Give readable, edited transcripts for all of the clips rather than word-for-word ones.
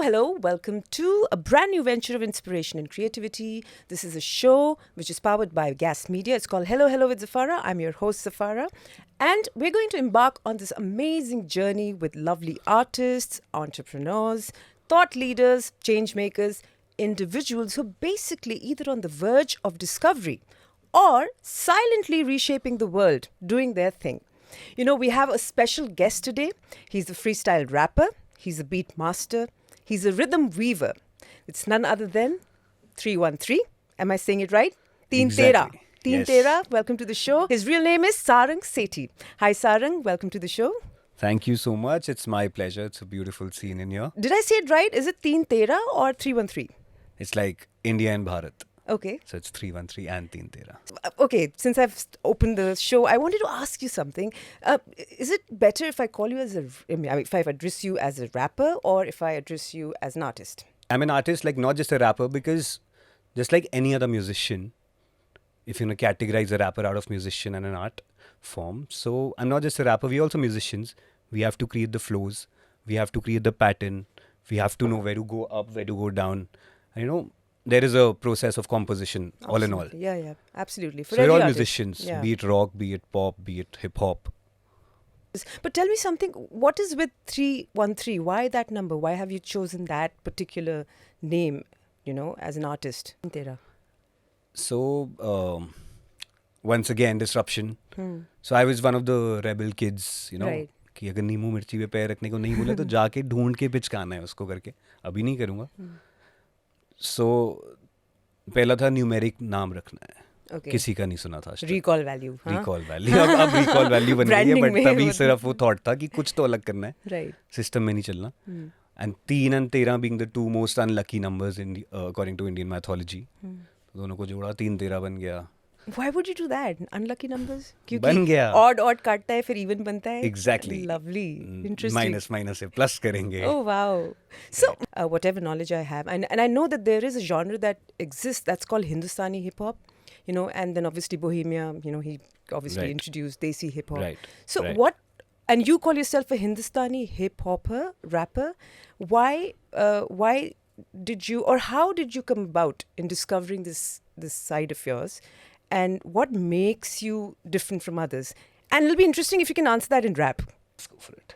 Hello. Welcome to a brand new venture of inspiration and creativity. This is a show which is powered by Gaas Media. It's called Hello With Zaffarah. I'm your host, Zaffarah. And we're going to embark on this amazing journey with lovely artists, entrepreneurs, thought leaders, change makers, individuals who are basically either on the verge of discovery or silently reshaping the world, doing their thing. You know, we have a special guest today. He's a freestyle rapper. He's a beat master. He's a rhythm weaver. It's none other than 313. Am I saying it right? TeenTerah. Exactly. TeenTerah, welcome to the show. His real name is Sarang Sethi. Hi Sarang, welcome to the show. Thank you so much. It's my pleasure. It's a beautiful scene in here. Did I say it right? Is it TeenTerah or 313? It's like India and Bharat. Okay. So it's 313 and TeenTerah. Okay, since I've opened the show, I wanted to ask you something. Is it better if I call you if I address you as a rapper or if I address you as an artist? I'm an artist, like not just a rapper, because just like any other musician, if you categorize a rapper out of musician and an art form. So I'm not just a rapper, we're also musicians. We have to create the flows. We have to create the pattern. We have to know where to go up, where to go down. And, there is a process of composition, all in all. Yeah, absolutely. For So we're all artist. musicians, Yeah. be it rock, be it pop, be it hip hop. But tell me something, what is with 313? Why that number? Why have you chosen that particular name, as an artist? TeenTerah. So, once again, disruption. So I was one of the rebel kids, Right. कि अगर नींबू मिर्ची पे पैर रखने को नहीं बोले तो जाके ढूंढ के पिचकाना है उसको करके. अभी नहीं करूँगा. So, पहला था न्यूमेरिक नाम रखना है. Okay. किसी का नहीं सुना था. Recall value. हाँ? Recall value. अब रिकॉल वैल्यू बन गई है, बट तभी सिर्फ वो थॉट था कि कुछ तो अलग करना है. Right. सिस्टम में नहीं चलना. And 3 and 13 being the two most unlucky numbers according to Indian mythology. दोनों को जोड़ा 3-13 बन गया. Why would you do that? Unlucky numbers? बन गया. Odd काटता है फिर even बनता है. Exactly. Lovely. Interesting. माइनस से प्लस करेंगे. Oh, wow. So, whatever knowledge I have, and I know that there is a genre that exists that's called Hindustani hip hop, and then obviously Bohemia, he obviously Right. introduced Desi hip hop. Right. So Right. and you call yourself a Hindustani hip hopper, rapper. Why did you, or how did you come about in discovering this side of yours? And what makes you different from others? And it'll be interesting if you can answer that in rap. Let's go for it.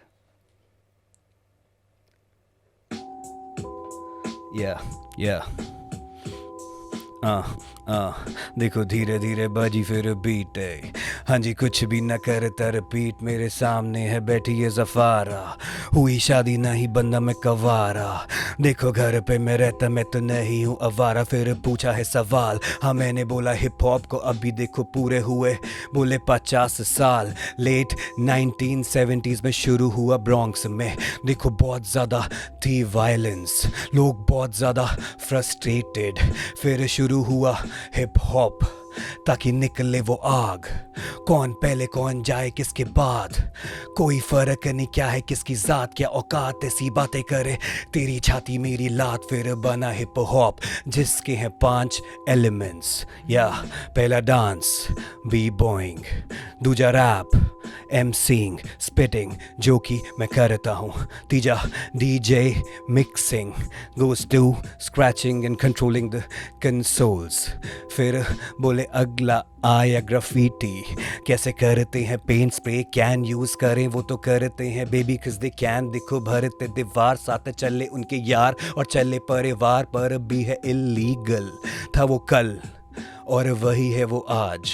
Yeah. देखो धीरे धीरे बाजी फिर beat है. हाँ जी कुछ भी न करता रिपीट. मेरे सामने है बैठी ये ज़फ़ारा. हुई शादी नहीं बंदा मैं कवारा. देखो घर पे मैं रहता मैं तो नहीं हूँ अवारा. फिर पूछा है सवाल. हाँ मैंने बोला हिप हॉप को अभी देखो पूरे हुए बोले 50 साल. लेट 1970s में शुरू हुआ ब्रॉन्क्स में. देखो बहुत ज़्यादा थी वायलेंस. लोग बहुत ज़्यादा फ्रस्ट्रेटेड. फिर शुरू हुआ हिप हॉप ताकि निकले वो आग. कौन पहले कौन जाए किसके बाद. कोई फर्क नहीं क्या है किसकी जात क्या औकात. ऐसी बातें करे तेरी छाती मेरी लात. फिर बना हिप हॉप जिसके हैं 5 एलिमेंट्स. या पहला डांस बी बॉइंग. दूजा रैप एमसीइंग स्पिटिंग जो कि मैं करता हूँ. तीजा DJ mixing goes to scratching and controlling the consoles. फिर बोले अगला आया ग्राफिटी. कैसे करते हैं पेंट स्प्रे कैन यूज करें वो तो करते हैं बेबी किस दे कैन. देखो भरते दीवार साथ चले उनके यार और चले परिवार पर भी है इलीगल. था वो कल और वही है वो आज.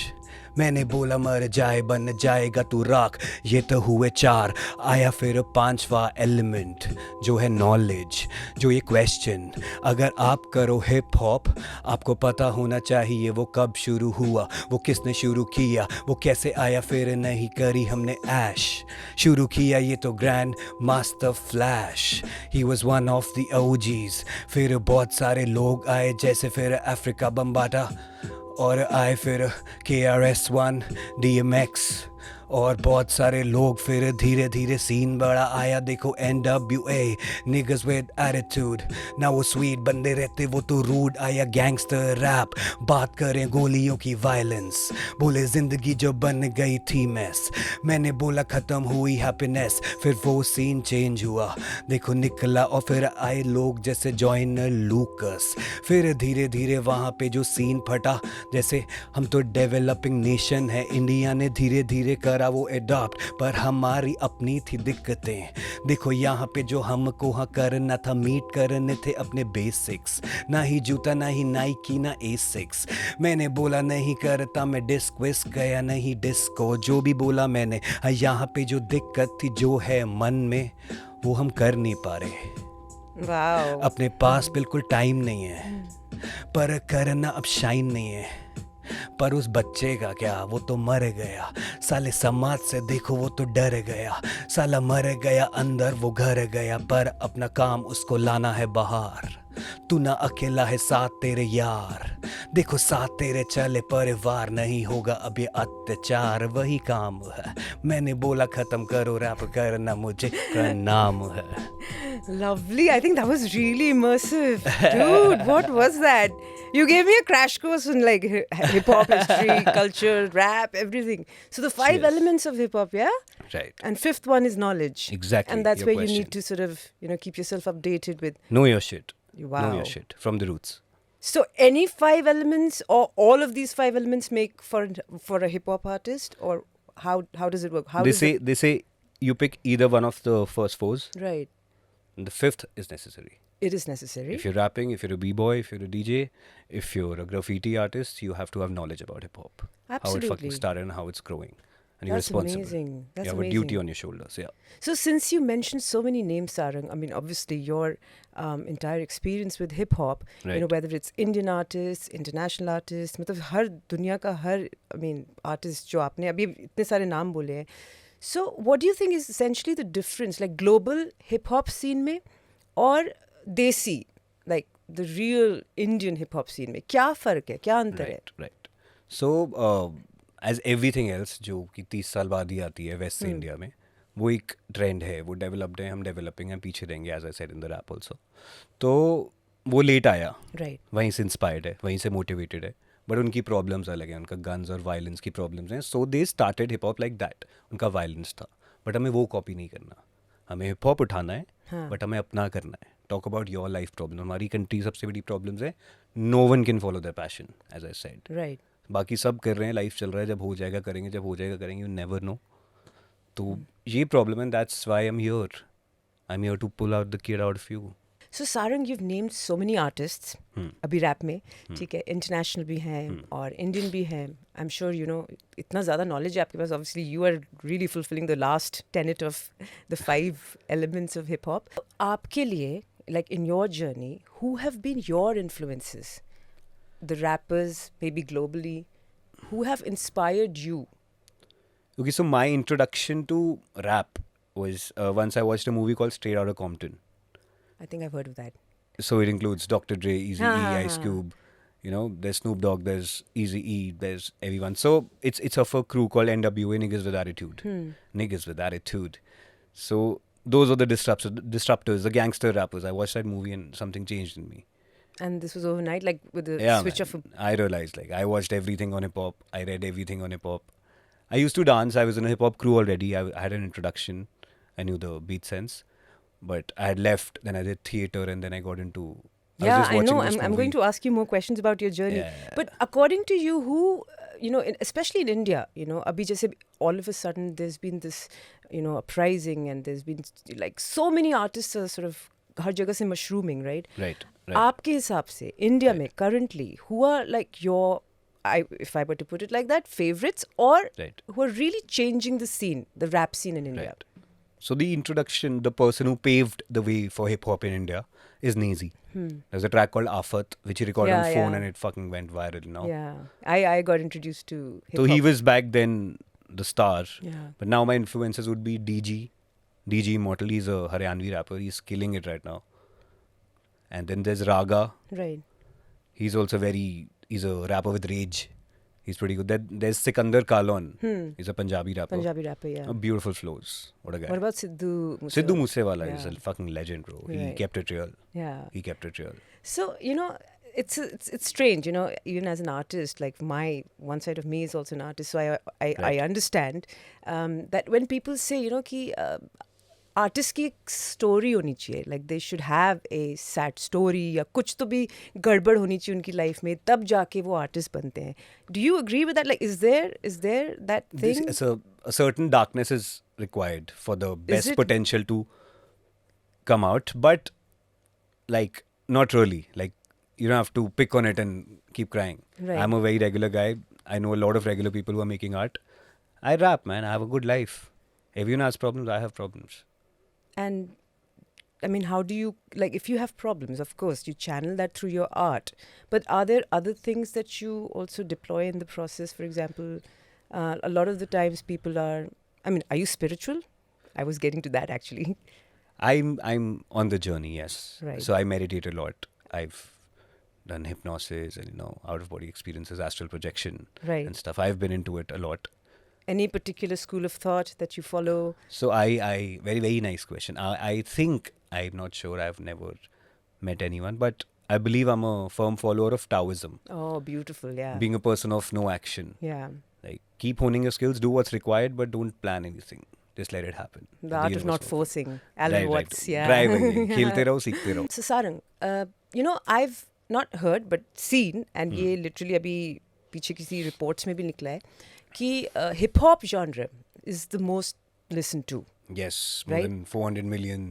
मैंने बोला मर जाए बन जाएगा तू राख. ये तो हुए 4. आया फिर 5वां एलिमेंट जो है नॉलेज. जो ये क्वेश्चन अगर आप करो हिप हॉप आपको पता होना चाहिए वो कब शुरू हुआ. वो किसने शुरू किया वो कैसे आया. फिर नहीं करी हमने ऐश. शुरू किया ये तो grand master flash. He was one of the OGs. फिर बहुत सारे लोग आए जैसे फिर अफ्रीका बम्बाटा. और आए फिर KRS-One DMX और बहुत सारे लोग, फिर धीरे धीरे सीन बड़ा आया. देखो NWA, niggas with attitude. ना वो स्वीट बंदे रहते, वो तो रूड. आया गैंगस्टर रैप, बात करें गोलियों की वायलेंस. बोले जिंदगी जो बन गई थी मैस. मैंने बोला खत्म हुई हैप्पीनेस. फिर वो सीन चेंज हुआ, देखो निकला. और फिर आए लोग जैसे जॉइनर लूकस. फिर धीरे धीरे वहाँ पे जो सीन फटा. जैसे हम तो डेवलपिंग नेशन है, इंडिया ने धीरे धीरे करा वो एडॉप्ट. पर हमारी अपनी थी दिक्कतें. देखो यहाँ पे जो हमको हाँ करना था, मीट करने थे अपने बेसिक्स. ना ही जूता, ना ही नाइकी, ना A6. मैंने बोला नहीं करता मैं डिस्क विस्क, गया नहीं डिस्को. जो भी बोला मैंने, यहाँ पे जो दिक्कत थी जो है मन में, वो हम कर नहीं पा रहे. वाओ. अपने पास बिल्कुल टाइम नहीं है, पर करना अब शाइन नहीं है. पर उस बच्चे का क्या, वो तो मर गया. साले समाज से देखो वो तो डर गया. साला मर गया अंदर, वो घर गया. पर अपना काम उसको लाना है बाहर. तू ना अकेला है, साथ तेरे यार. देखो साथ तेरे चले परिवार. नहीं होगा अब ये अत्याचार, वही काम है. मैंने बोला खत्म करो रैप करना, मुझे का नाम है. Lovely. I think that was really immersive. Dude, what was that? You gave me a crash course in like hip hop history, culture, rap, everything. So the 5 Cheers. elements of hip hop, yeah? Right. And 5th one is knowledge. Exactly, And that's your where you question. need to sort of, keep yourself updated with. Know your shit. Wow. Know your shit from the roots. So any 5 elements or all of these 5 elements make for a hip hop artist, or how does it work? How They does say it, they say you pick either one of the first 4s, right? and the 5th is necessary. It is necessary. If you're rapping, if you're a b-boy, if you're a DJ, if you're a graffiti artist, you have to have knowledge about hip hop. How it Absolutely. fucking started and how it's growing. And you're That's responsible. amazing. That's you have amazing. a duty on your shoulders. Yeah. So since you mentioned so many names, Sarang, I mean, obviously your entire experience with hip hop, Right. whether it's Indian artists, international artists, मतलब हर दुनिया का हर, I mean, artist जो आपने अभी इतने सारे नाम बोले हैं. So what do you think is essentially the difference, like global hip hop scene में और देसी, like the real Indian hip hop scene में क्या फर्क है, क्या अंतर है? Right. So, as everything else जो कि 30 साल बाद ही आती है वेस्ट से इंडिया में, वो एक ट्रेंड है, वो डेवलप्ड है, हम डेवलपिंग हैं, पीछे रहेंगे, as I said in the rap also. तो वो लेट आया, Right. वहीं से इंस्पायर्ड है, वहीं से मोटिवेटेड है. बट उनकी प्रॉब्लम्स अलग हैं, उनका गन्स और वायलेंस की प्रॉब्लम्स हैं. So they started hip hop like that. उनका वायलेंस था, बट हमें वो कॉपी नहीं करना. हमें हिप हॉप उठाना है, बट हमें अपना करना है. Talk about your life problem. हमारी कंट्री सबसे बड़ी प्रॉब्लम्स है, no one can follow the passion, as I said. Right. बाकी सब कर रहे हैं, लाइफ चल रहा है, जब हो जाएगा करेंगे, जब हो जाएगा करेंगे, यू नेवर नो. तो ये प्रॉब्लम है, that's why I am here. I am here to pull out the kid out of you. So Sarang, you've named so many artists. अभी रैप में, ठीक है, इंटरनेशनल भी हैं और इंडियन भी हैं. I'm sure इतना ज़्यादा नॉलेज है आपके पास. Obviously, you are really fulfilling the last tenet of the 5 elements of hip hop. आपके लिए, like in your journey, who have been your influences? The rappers, maybe globally, who have inspired you? Okay, so my introduction to rap was once I watched a movie called Straight Outta Compton. I think I've heard of that. So it includes Dr. Dre, Eazy-E, Ah. Ice Cube, there's Snoop Dogg, there's Eazy-E, there's everyone. So it's of a crew called NWA, Niggas with Attitude. Niggas with Attitude. So those are the disruptors, the gangster rappers. I watched that movie and something changed in me. And this was overnight, like with the switch man. of I realized, like, I watched everything on hip hop. I read everything on hip hop. I used to dance. I was in a hip hop crew already. I had an introduction. I knew the beat sense. But I had left, then I did theatre, and then I got into... Yeah, was just I know. watching this I'm going movie. to ask you more questions about your journey. Yeah. But according to you, who, especially in India, abhi jaise all of a sudden there's been this, uprising, and there's been like so many artists are sort of har jagah se mushrooming, right? Right. आपके हिसाब से India में currently, who are like your, if I were to put it like that, favorites, or Right. who are really changing the scene, the rap scene in India? Right. So the introduction, the person who paved the way for hip-hop in India is Nazy. There's a track called Afat, which he recorded on phone, and it fucking went viral, Yeah. I got introduced to hip-hop. So he was back then the star. Yeah. But now my influences would be DG Immortal. He's a Haryanvi rapper. He's killing it right now. And then there's Raga. Right. He's also he's a rapper with rage. He's pretty good. There's Sikandar Kalon. He's a Punjabi rapper. Punjabi rapper, yeah. Beautiful flows. What a guy. What about Sidhu Moosewala? Sidhu Moosewala is Yeah. a fucking legend, bro. He Right. kept it real. Yeah. He kept it real. So, it's strange, even as an artist, like one side of me is also an artist, so I Right. understand that when people say, कि artist की एक story होनी चाहिए, like they should have a sad story या कुछ तो भी गड़बड़ होनी चाहिए उनकी लाइफ में, तब जाके वो आर्टिस्ट बनते हैं. Do you agree with that? Like is there that thing? A certain darkness is required for the best it? potential to come out, but like not really. Like you don't have to pick on it and keep crying. Right. I'm a very regular guy. I know a lot of regular people who are making art. I rap, man. I have a good life. Everyone has problems. I have problems. And I mean, how do you, like, if you have problems, of course, you channel that through your art. But are there other things that you also deploy in the process? For example, a lot of the times people are, I mean, are you spiritual? I was getting to that actually. I'm on the journey, yes. Right. So I meditate a lot. I've done hypnosis and out of body experiences, astral projection, Right. and stuff. I've been into it a lot. Any particular school of thought that you follow? So I very, very nice question. I think, I'm not sure, I've never met anyone, but I believe I'm a firm follower of Taoism. Oh, beautiful, yeah. Being a person of no action. Yeah. Like, keep honing your skills, do what's required, but don't plan anything. Just let it happen. The art of universe not will. forcing. Alan Right, Watts, right. yeah. Try वही, खेलते रहो, सीखते रहो. So Sarang, I've not heard but seen, and ये literally अभी पीछे किसी reports में भी निकला है कि hip hop genre is the most listened to. Yes, more Right? than 400 million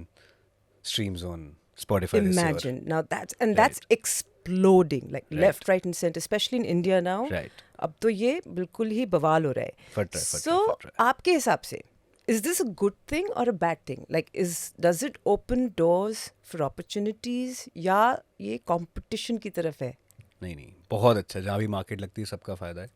streams on Spotify this year. Imagine now that's exploding, like left, right, and center, especially in India now. Right. अब तो ये बिल्कुल ही बवाल हो रहा है. फट रहा है, So फट रहा है. आपके हिसाब से, is this a good thing or a bad thing? Like, does it open doors for opportunities या ये competition की तरफ है? नहीं बहुत अच्छा. जहाँ भी मार्केट लगती है सबका फायदा है.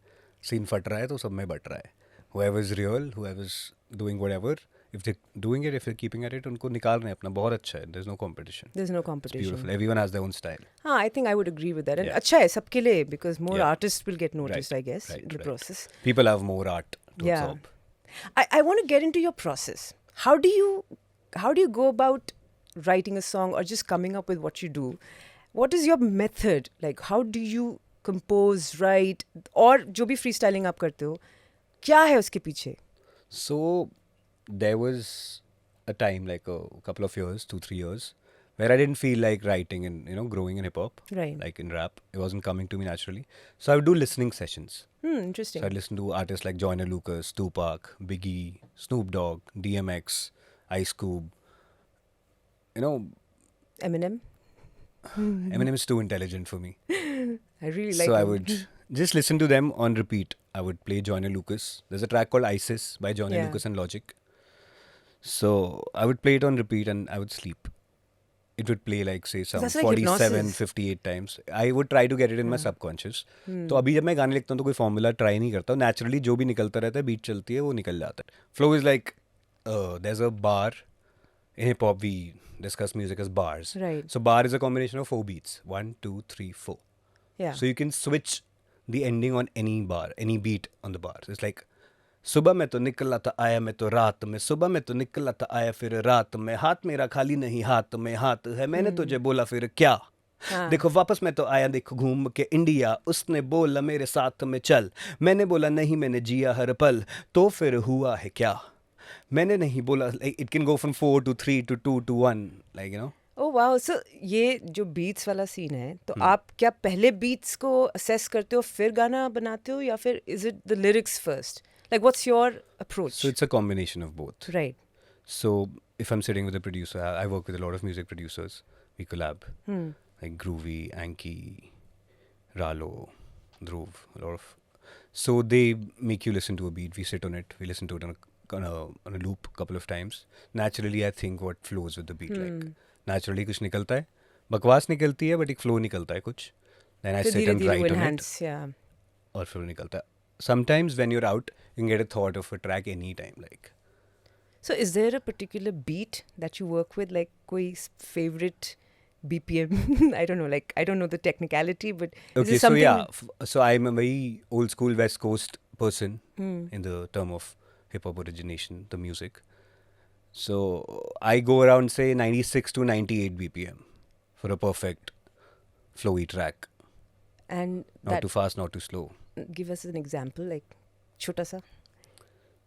सीन फट रहा है तो सब में बट रहा है. Whoever is real, whoever is doing whatever, if they're doing it, if they're keeping at it, उनको निकाल रहे हैं अपना. बहुत अच्छा है. There's no competition. There's no It's competition. beautiful. Everyone has their own style. हाँ, I think I would agree with that. And Yeah. अच्छा है सबके लिए, because more Yeah. artists will get noticed, Right, I guess, right, in the right. process. People have more art to Yeah. absorb. I want to get into your process. How do you go about writing a song or just coming up with what you do? What is your method? Like, how do you compose, write, और जो भी freestyling आप करते हो, क्या है उसके पीछे? So there was a time, like a couple of years, 2-3 years, where I didn't feel like writing and growing in hip hop, Right. like in rap. It wasn't coming to me naturally. So I would do listening sessions. Interesting. So I'd listen to artists like Joyner Lucas, Tupac, Biggie, Snoop Dogg, DMX, Ice Cube. Eminem. Eminem is too intelligent for me. I really like So I him. would just listen to them on repeat. I would play Joyner Lucas. There's a track called ISIS by Joyner Yeah. Lucas and Logic. So I would play it on repeat and I would sleep. It would play like say some That's like 47, hypnosis. 58 times. I would try to get it in my subconscious. तो अभी जब मैं गाने लिखता हूँ तो कोई formula try नहीं करता हूँ. Naturally जो भी निकलता रहता है, बीट चलती है, वो निकल जाता है. Flow is like there's a bar. In hip hop we discuss music as bars. Right. So bar is a combination of 4 beats. 1, 2, 3, 4. Yeah. So you can switch the ending on any bar, any beat on the bar. So it's like सुबह में तो निकला था आया मैं तो रात में, सुबह में तो निकला था आया फिर रात में, हाथ मेरा खाली नहीं हाथ में हाथ है, मैंने तुझे बोला फिर क्या, देखो वापस मैं तो आया देखो घूम के इंडिया, उसने बोला मेरे साथ में चल, मैंने बोला नहीं मैंने जिया हर पल, तो फिर हुआ है क्या, मैंने नहीं बोला. It can go from 4 to 3 to 2 to 1, like Oh wow, so ये जो beats वाला scene है, तो आप क्या पहले beats को assess करते हो फिर गाना बनाते हो, या फिर is it the lyrics first? Like, what's your approach? So it's a combination of both. Right. So if I'm sitting with a producer, I work with a lot of music producers. We collab. Like Groovy, Anki, Ralo, Dhruv, a lot of. So they make you listen to a beat. We sit on it. We listen to it on a loop a couple of times. Naturally, I think what flows with the beat. Like naturally कुछ निकलता है. बकवास निकलती है, but एक flow निकलता है कुछ. Then I तो sit and धीरे-धीरे write वो on it. enhance, yeah. और फिर निकलता है. Sometimes when you're out, you can get a thought of a track anytime. Like. So is there a particular beat that you work with, like कोई favorite BPM? I don't know. Like, I don't know the technicality, but is Okay, this so something? yeah, so I'm a very old school West Coast person Hmm. in the term of hip hop origination, the music. So I go around say 96 to 98 BPM for a perfect flowy track. And Not that, too fast, not too slow. give us an example, like, chota sa.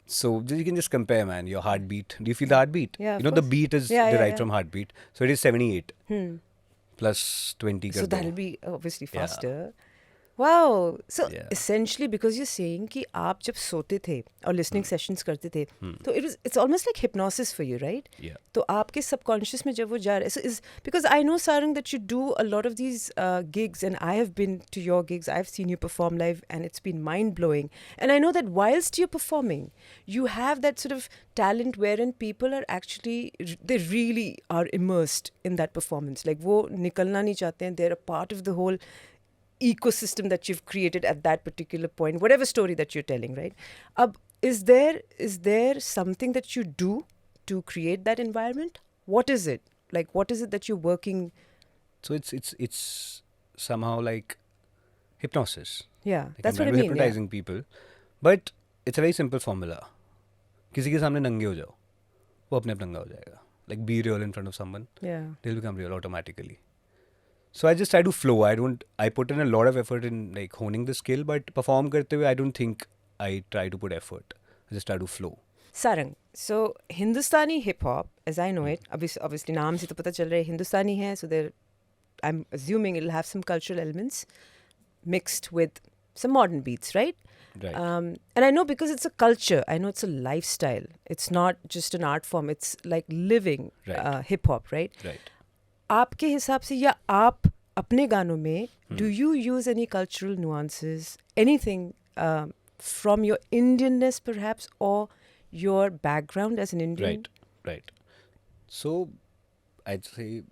So you can just compare, man, your heartbeat. Do you feel the heartbeat? Yeah, You of know, the course. beat is Yeah, yeah, derived yeah. from heartbeat. So it is 78 Hmm. plus 20 So kar do. that'll be obviously Yeah. faster. Wow. So Yeah. essentially, because you're saying कि आप जब सोते थे और listening sessions करते थे, Hmm. तो it's almost like hypnosis for you, right? Yeah. तो आपके subconscious में जब वो जा रहा है, so is because I know Sarang that you do a lot of these gigs, and I have been to your gigs. I've seen you perform live, and it's been mind blowing. And I know that whilst you're performing, you have that sort of talent wherein people are actually they really are immersed in that performance. Like वो निकलना नहीं चाहते हैं. They're a part of the whole ecosystem that you've created at that particular point, whatever story that you're telling, right? Is there something that you do to create that environment? What is it? Like, what is it that you're working? So it's somehow like hypnosis. Yeah, Like that's I'm what I trying to mean. Yeah. hypnotizing people. But it's a very simple formula. किसी के सामने नंगे हो जाओ, वो अपने आप नंगा हो जाएगा. Like be real in front of someone, Yeah. they'll become real automatically. So I just try to flow. I put in a lot of effort in like honing the skill, but perform karte hue, I don't think I try to put effort. I just try to flow. Sarang, so Hindustani hip hop, as I know it, obviously naam se to pata chal raha hai Hindustani hai, so there, I'm assuming it'll have some cultural elements mixed with some modern beats, right? Right. And I know because it's a culture, I know it's a lifestyle. It's not just an art form. It's like living Right. hip hop, right? Right. आपके हिसाब से या आप अपने गानों में do you use any cultural nuances, anything from your Indianness perhaps, or your background as an Indian? Right. Right. So I'd say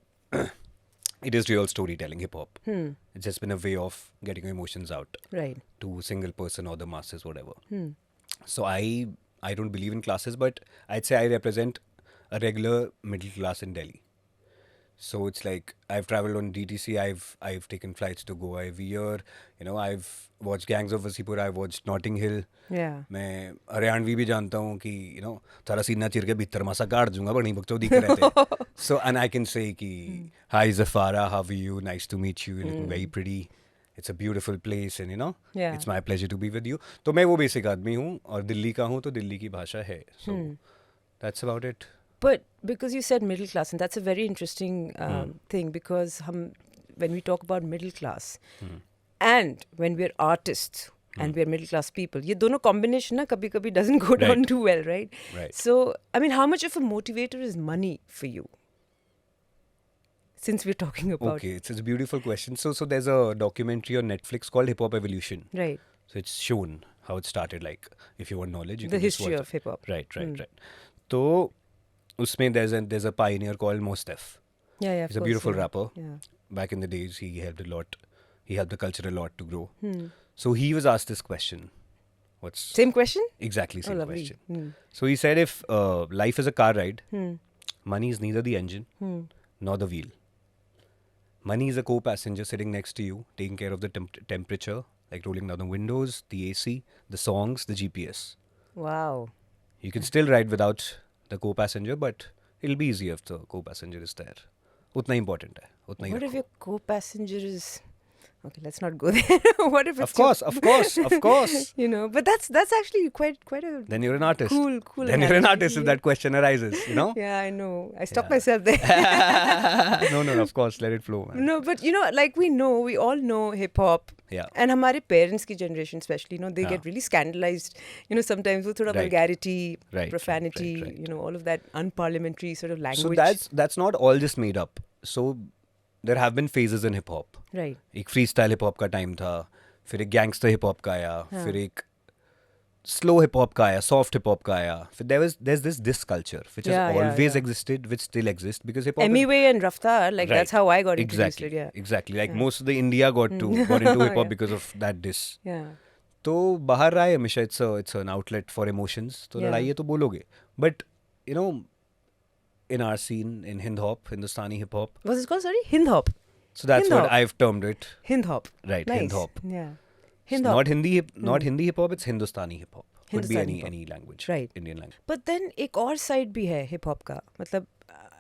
it is real storytelling, hip hop. It's just been a way of getting your emotions out Right. to a single person or the masses, whatever. Hmm. So I don't believe in classes, but I'd say I represent a regular middle class in Delhi. So it's like I've traveled on DTC. I've taken flights to Goa every year. You know, I've watched Gangs of Wasseypur. I've watched Notting Hill. Yeah. मैं हरियाणवी भी जानता हूँ कि you know तारा सीना चिर के भीतर मासा काट दूंगा बड़ी बकचोदी कर रहे थे. So and I can say कि hi Zaffarah, how are you? Nice to meet you. You're looking very pretty. It's a beautiful place and you know Yeah. it's my pleasure to be with you. तो मैं वो basic आदमी हूँ और दिल्ली का हूँ तो दिल्ली की भाषा है. So that's about it. But because you said middle class, and that's a very interesting thing, because when we talk about middle class and when we're artists and we're middle class people, ये दोनों combination ना कभी कभी doesn't go down Right. too well, right? Right. So, I mean, how much of a motivator is money for you? Since we're talking about Okay, it's a beautiful question. So there's a documentary on Netflix called Hip Hop Evolution. right, So it's shown how it started. Like if you want knowledge, you the can just history watch of that. hip hop. Right. So usme there's a pioneer called Mostef. Yeah, yeah. He's a beautiful yeah. rapper. Yeah. Back in the days, he helped a lot. He helped the culture a lot to grow. Hmm. So he was asked this question. What's Same question? exactly same lovely. question? Hmm. So he said, if life is a car ride, Hmm. money is neither the engine Hmm. nor the wheel. Money is a co-passenger sitting next to you, taking care of the temperature, like rolling down the windows, the AC, the songs, the GPS. Wow. You can still ride without the co-passenger, but it'll be easier if the co-passenger is there. Utna important hai. Utna hi What if rakho. your co-passenger is... Okay, let's not go there. What if it's Of course. you know, but that's actually quite a Then you're an artist. cool Then you're an analogy. artist if that question arises, you know? Yeah, I know. I stopped Yeah. myself there. No, of course, let it flow, man. No, but you know, like we all know hip hop. Yeah. And हमारे parents की generation especially, you know, they Yeah. get really scandalized. You know, sometimes वो थोड़ा Right. vulgarity, Right, profanity, right. you know, all of that unparliamentary sort of language. So that's not all just made up. So there have been phases in hip hop. right. एक freestyle hip hop का time था, फिर एक gangster hip hop का आया, हाँ. फिर एक slow hip hop का आया, soft hip hop का आया. फिर there's this culture which Yeah, has yeah, always yeah. existed, which still exists because hip hop. Anyway, and Raftar, like that's how I got introduced. Exactly. Yeah. Exactly. Like Yeah. most of the India got into hip hop Yeah. because of that diss. Yeah. तो बाहर रहा है हमेशा it's an outlet for emotions. तो Yeah. लड़ाई है तो बोलोगे. But you know, in our scene in Hindustani hip hop. What's it called? Sorry, Hind hop. So that's Hind what hop. I've termed it. Hind hop. Right, Nice. Hind hop. Yeah. It's Hind hop. not Hindi hip hop. It's Hindustani hip hop. Could be Hindustani hip hop. any language. Right. Indian language. But then एक और side भी है hip hop का. मतलब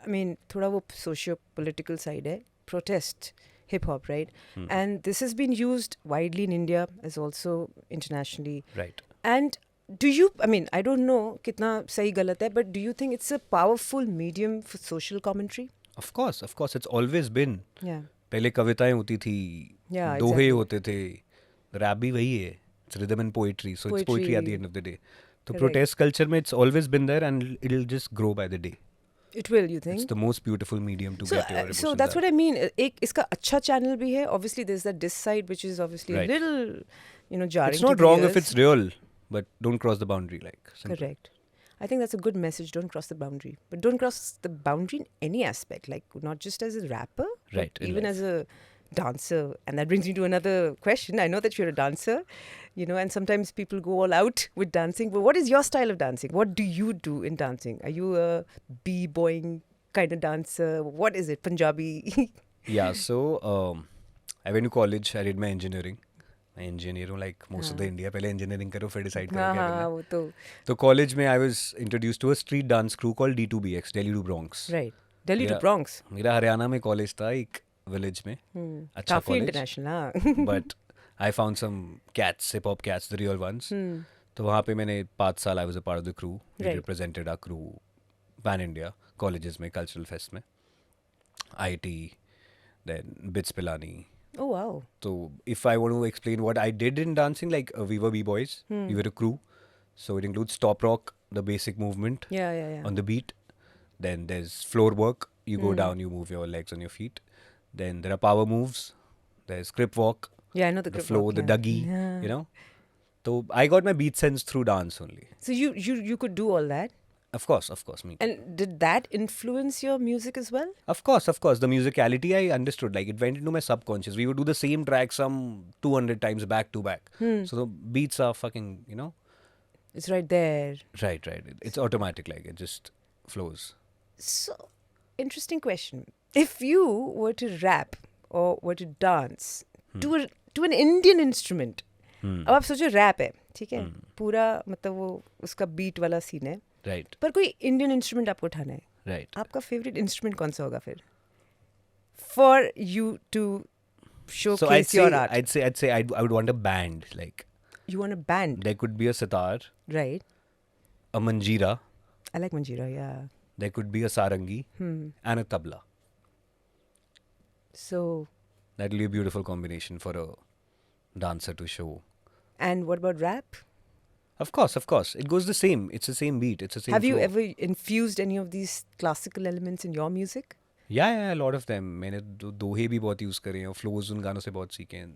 I mean थोड़ा वो socio political side है. Protest hip hop, right? And this has been used widely in India as also internationally. Right. And do you, I mean, I don't know कितना सही गलत है, but do you think it's a powerful medium for social commentary? Of course. It's always been. Yeah. पहले कविताएं होती थी. Yeah, दोहे exactly. होते थे. Rap भी वही है. It's rhythm and poetry. So it's poetry at the end of the day. So Correct. protest culture में it's always been there and it'll just grow by the day. It will, you think? It's the most beautiful medium to get your emotions So that's out. what I mean. एक इसका अच्छा channel भी है. Obviously, there's that diss side, which is obviously Right. a little, jarring. It's not to the wrong if ears. it's real, but don't cross the boundary. Simple. Correct. I think that's a good message. Don't cross the boundary. But don't cross the boundary in any aspect. Like, not just as a rapper, Right, but in even life. as a dancer. And that brings me to another question. I know that you're a dancer, and sometimes people go all out with dancing. But what is your style of dancing? What do you do in dancing? Are you a b-boying kind of dancer? What is it? Punjabi? Yeah, so I went to college. I did my engineering. मैं engineer हूँ like most of the India. पहले engineering करो फिर decide करो हाँ क्या हाँ करना है. वो तो तो college में I was introduced to a street dance crew called D2BX, Delhi to Bronx. right. Delhi to मेरा- Bronx. मेरा हरियाणा में college था एक village में. अच्छा काफी college. international हाँ. But I found some cats, hip hop cats, the real ones. तो वहाँ पे मैंने 5 साल I was a part of the crew. We Right. represented our crew pan India colleges में cultural fest में. IT, then Bits Pilani. Oh wow. So if I want to explain what I did in dancing, like we were b-boys, we were a crew. So it includes stop rock, the basic movement Yeah. on the beat. Then there's floor work. You go down, you move your legs on your feet. Then there are power moves. There's grip walk, Yeah, I know the the grip flow, walk, the yeah. dougie, Yeah. So I got my beat sense through dance only. So you could do all that. Of course, me. And did that influence your music as well? Of course. The musicality I understood. Like it went into my subconscious. We would do the same track some 200 times back to back. So the beats are fucking, It's right there. Right. It's automatic. Like it just flows. So, interesting question. If you were to rap or were to dance to an Indian instrument, अब आप सोचो rap है, ठीक है? पूरा मतलब वो उसका बीट वाला सीन है. Right. पर कोई इंडियन इंस्ट्रूमेंट आपको उठाना है. Right. आपका फेवरेट इंस्ट्रूमेंट कौन सा होगा फिर? For you to showcase So I'd your say, art. I'd say I would want a band. Like You want a band, there could be a sitar, right? a manjira, I like Manjira, yeah. there could be a sarangi, and a tabla. So, That will be a beautiful combination for a dancer to show. and what about rap? Of course. It goes the same. It's the same beat. It's the same Have you flow. ever infused any of these classical elements in your music? Yeah, a lot of them. मैंने दोहे भी बहुत use करे हैं और flows उन गानों से बहुत सीखे हैं.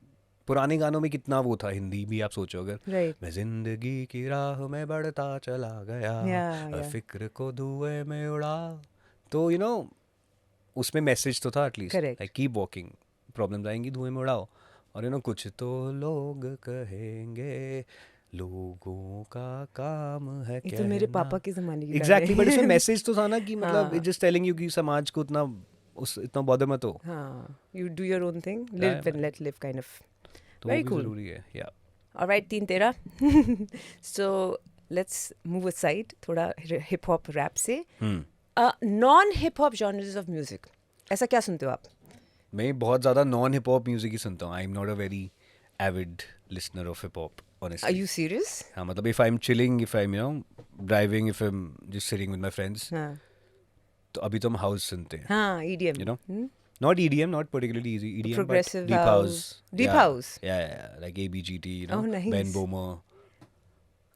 पुराने गानों में कितना वो था, हिंदी भी आप सोचो अगर. Right. मैं जिंदगी की राह में बढ़ता चला गया, Yeah. फिक्र को धुएं में उड़ा. तो उसमें मैसेज तो था at least. Correct. Like keep walking, problems आएंगी धुएं में उड़ाओ. और कुछ तो लोग कहेंगे, लोगों का काम है ये कहना. तो मेरे पापा के ज़माने की एग्जैक्टली, बट गाने इसमें हैं. मैसेज तो था ना कि मतलब हाँ. इट जस्ट टेलिंग यू कि समाज को इतना बॉदर मत हो. हाँ, you do your own thing, Yeah, live and man. let live kind of. तो Very वो भी cool. जरूरी है. या All right, TeenTerah. So let's move aside थोड़ा hip hop rap से. Non-hip hop genres of music. ऐसा क्या सुनते हो आप? मैं बहुत ज़्यादा नॉन हिप हॉप म्यूजिक ही सुनता हूँ. I am not a very Avid listener of hip hop Are honestly. you serious? हाँ, मतलब if I am chilling, if I am driving, if I am just sitting with my friends, हाँ. तो अभी तो हम house सुनते हैं. हाँ, EDM. Not EDM, not particularly easy EDM, Progressive but deep house. house. Deep Yeah. house. Yeah, like ABGT, Oh, nice. Ben Bomer,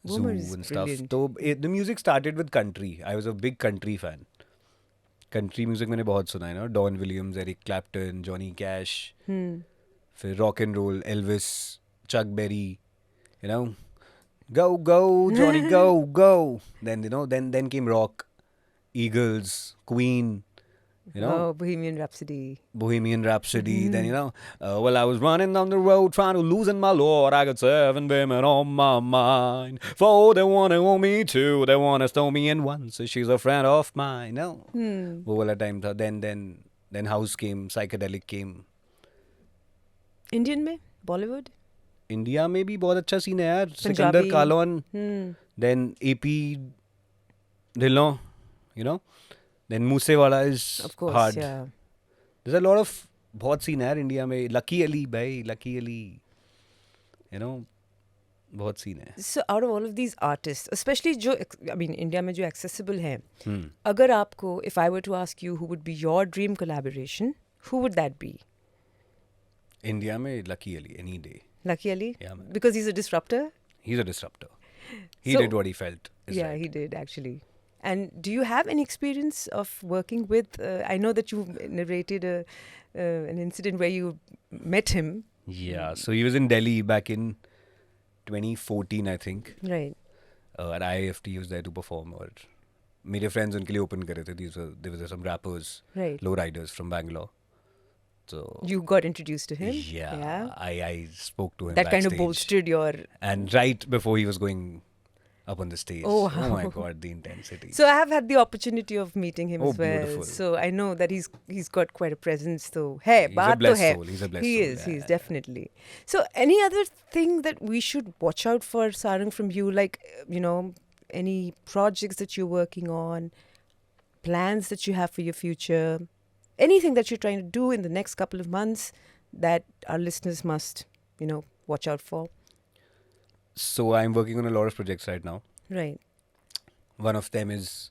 Bomer Zoo is and stuff. brilliant. So the music started with country. I was a big country fan. Country music मैंने बहुत सुना है Don Williams, Eric Clapton, Johnny Cash. फिर rock and roll, Elvis, Chuck Berry, go Johnny, go. Then then came rock, Eagles, Queen, You know, Oh, Bohemian Rhapsody. Bohemian Rhapsody. Then, well, I was running down the road trying to loosen my load. I got 7 women on my mind. 4, they want to own me. 2, they want to stone me. And 1, so she's a friend of mine. No. वो वाला time था. Then house came, psychedelic came. Indian में? Bollywood? India में भी बहुत अच्छा scene है यार. Punjabi. Sikandar Kahlon. Then AP Dhillon, Then Moosewala is Of course, hard. yeah. There's a lot of बहुत सीन है यार इंडिया में. Lucky Ali भाई, Lucky Ali. बहुत सीन है. So out of all of these artists, especially India में जो accessible हैं, अगर आपको, if I were to ask you who would be your dream collaboration, who would that be? India में Lucky Ali any day. Lucky Ali? Yeah, man. Because he's a disruptor? He's a disruptor. He did what he felt. Yeah, he did actually. And do you have any experience of working with, I know that you narrated an incident where you met him. Yeah, so he was in Delhi back in 2014, I think. Right. At IIFT, he was there to perform. Or मेरे friends उनके लिए open करे थे. There were some rappers, right, lowriders from Bangalore. So you got introduced to him. Yeah. I spoke to him. That backstage. kind of bolstered your. And right before he was going up on the stage. Oh my God, the intensity. So I have had the opportunity of meeting him as well. Beautiful. So I know that he's got quite a presence. So hey, he's a blessed soul. He's a blessed he soul. is. He's definitely. So any other thing that we should watch out for, Sarang, from you? Like any projects that you're working on, plans that you have for your future, anything that you're trying to do in the next couple of months that our listeners must, watch out for. So I'm working on a lot of projects right now. Right. One of them is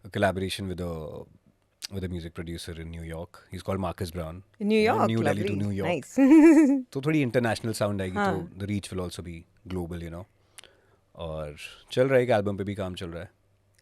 a collaboration with a music producer in New York. He's called Marcus Brown. In New York, New lovely. Delhi to New York. Nice. So थोड़ी international sound आएगी तो the reach will also be global, और चल रहा है, एक album पे भी काम चल रहा है.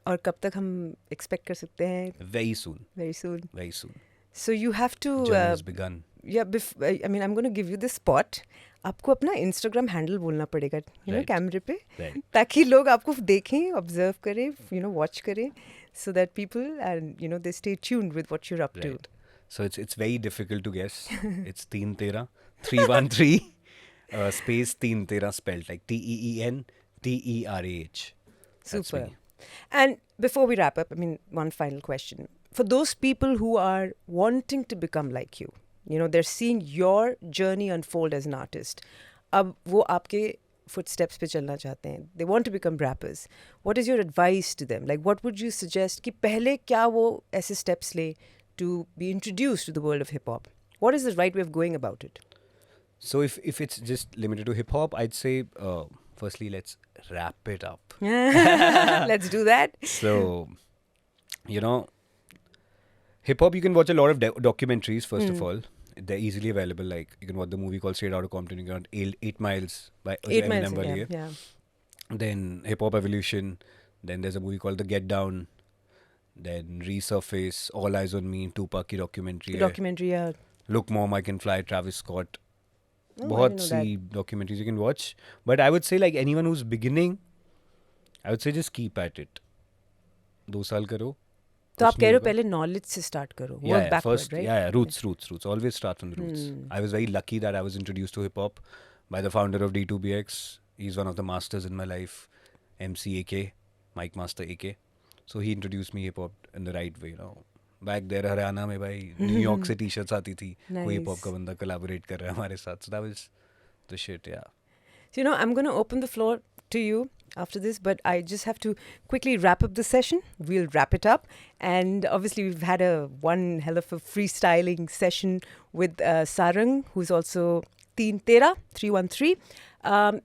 और कब तक हम expect कर सकते हैं? Very soon. Very soon. Very soon. So you have to. Journey has begun. Yeah, I'm going to give you this spot. आपको अपना Instagram handle बोलना पड़ेगा, Right. कैमरे पे, Right. ताकि लोग आपको देखें, observe करें, watch करें, so that people and they stay tuned with what you're up to. Right. So it's very difficult to guess. It's TeenTerah 313 space TeenTerah spelled like TeenTerah. That's Super. me. And before we wrap up, one final question. For those people who are wanting to become like you, they're seeing your journey unfold as an artist. अब वो आपके footsteps पे चलना चाहते हैं. They want to become rappers. What is your advice to them? Like, what would you suggest कि पहले क्या वो ऐसे steps ले to be introduced to the world of hip hop? What is the right way of going about it? So if it's just limited to hip hop, I'd say firstly let's wrap it up. Let's do that. So, hip hop, you can watch a lot of documentaries, first of all. They're easily available. Like, you can watch the movie called Straight Outta Compton. You can watch 8 Miles by 8 Miles, Eminem. yeah. Then Hip Hop Evolution. Then there's a movie called The Get Down. Then Resurface, All Eyes on Me, Tupac की documentary. Documentary, yeah. Look Mom, I Can Fly, Travis Scott. Oh, I बहुत didn't know C documentaries you can watch. But I would say, like, anyone who's beginning, I would say just keep at it. 2 साल करो. तो आप कह रहे हो पहले knowledge से start करो. Work backward, first, right? Roots. Always start from the roots. I was very lucky that I was introduced to hip hop by the founder of D2BX. He's one of the masters in my life, MC Mike Master AK. So he introduced me hip hop in the right way, Back there, Haryana में भाई New York से t-shirts आती थी. कोई hip hop का बंदा collaborate कर रहा है हमारे साथ. So that was the shit, yeah. So, I'm going to open the floor to you after this, but I just have to quickly wrap up the session. We'll wrap it up. And obviously, we've had one hell of a freestyling session with Sarang, who's also TeenTerah 313.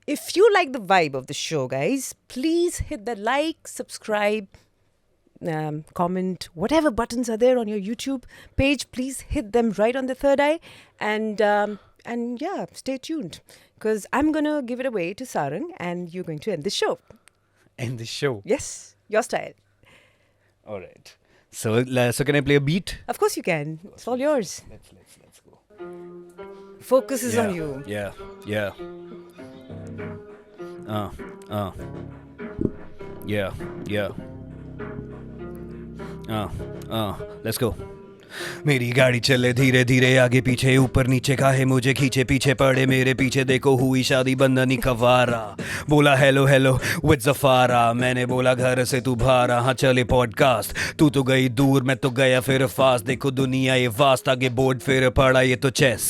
If you like the vibe of the show, guys, please hit the like, subscribe, comment, whatever buttons are there on your YouTube page. Please hit them right on the third eye. And yeah, stay tuned. Because I'm going to give it away to Sarang and you're going to end the show. End the show? Yes, your style. All right. So can I play a beat? Of course you can. It's all yours. Let's go. Focus is on you. Yeah. Yeah. Let's go. मेरी गाड़ी चले धीरे धीरे आगे पीछे ऊपर नीचे काहे मुझे खींचे पीछे पड़े मेरे पीछे देखो हुई शादी बंधनी कवारा बोला हेलो हेलो विद ज़फ़ारा मैंने बोला घर से तू भारा हाँ चले पॉडकास्ट तू तो गई दूर मैं तो गया फिर फास्ट देखो दुनिया ये वास्ट आगे बोर्ड फिर पड़ा ये तो चेस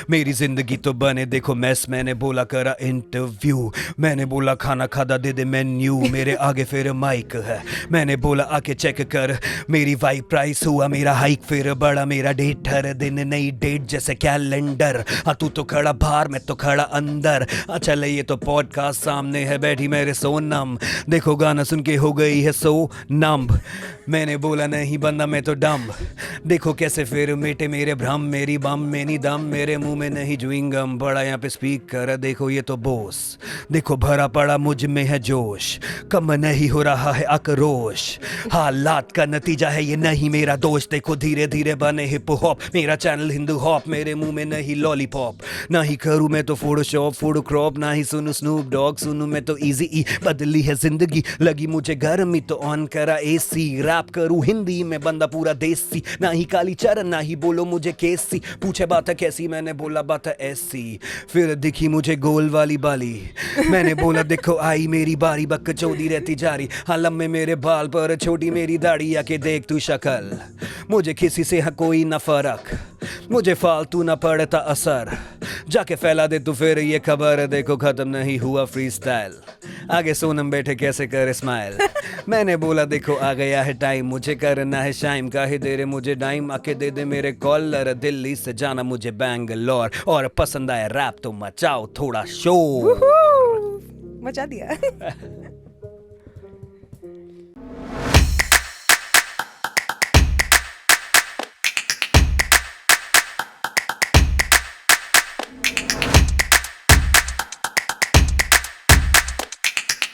मेरी जिंदगी तो बने देखो मैस मैंने बोला करा इंटरव्यू मैंने बोला खाना खादा दे दे मेन्यू मेरे आगे फिर माइक है मैंने बोला आके चेक कर मेरी वाइफ प्राइस हुआ मेरा हाइक फिर बड़ा मेरा डेट हर दिन नई डेट जैसे कैलेंडर हाँ तू तो खड़ा बाहर मैं तो खड़ा अंदर अच्छा ले ये तो पॉडकास्ट सामने है बैठी मेरे सोनम देखो गाना सुन के हो गई है सो नंब मैंने बोला नहीं बंदा मैं तो डम देखो कैसे फिर मेटे मेरे भ्रम मेरी बम मेरी दम मेरे मुंह में नहीं च्युइंगम बड़ा यहाँ पे स्पीक कर देखो ये तो बोस देखो भरा पड़ा मुझ में है जोश कम नहीं हो रहा है आक्रोश हालात का नतीजा है ये नहीं मेरा दोष देखो धीरे धीरे बने हिप हॉप मेरा चैनल हिंदू हॉप मेरे मुंह में नहीं लॉलीपॉप ना ही करूँ मैं तो फोटोशॉप फूड क्रॉप ना ही सुनू स्नूप डॉग सुनू मैं तो इजी ई बदली है जिंदगी लगी मुझे गर्मी तो ऑन करा एसी रैप करूँ हिंदी में बंदा पूरा देसी ना ही काली चरण ना ही बोलो मुझे केसी पूछे बात है कैसी मैंने बोला बात है ऐसी फिर दिखी मुझे गोल वाली बाली मैंने बोला देखो आई मेरी बारी बक चौधी रहती जारी हाँ लम्बे मेरे बाल पर छोटी मेरी दाढ़ी आके देख तू शक्ल मुझे किसी से हाँ कोई ना फर्क मुझे फालतू ना पड़ता असर जाके फैला दे तू फिर ये खबर देखो खत्म नहीं हुआ फ्री स्टाइल आगे सोनम बैठे कैसे करे स्माइल मैंने बोला देखो आ गया है टाइम मुझे करना है शाइम काहे दे रहे मुझे टाइम आके दे दे मेरे कॉलर दिल्ली से जाना मुझे बैंगलोर और पसंद आया रैप तो मचाओ थोड़ा शोर मचा दिया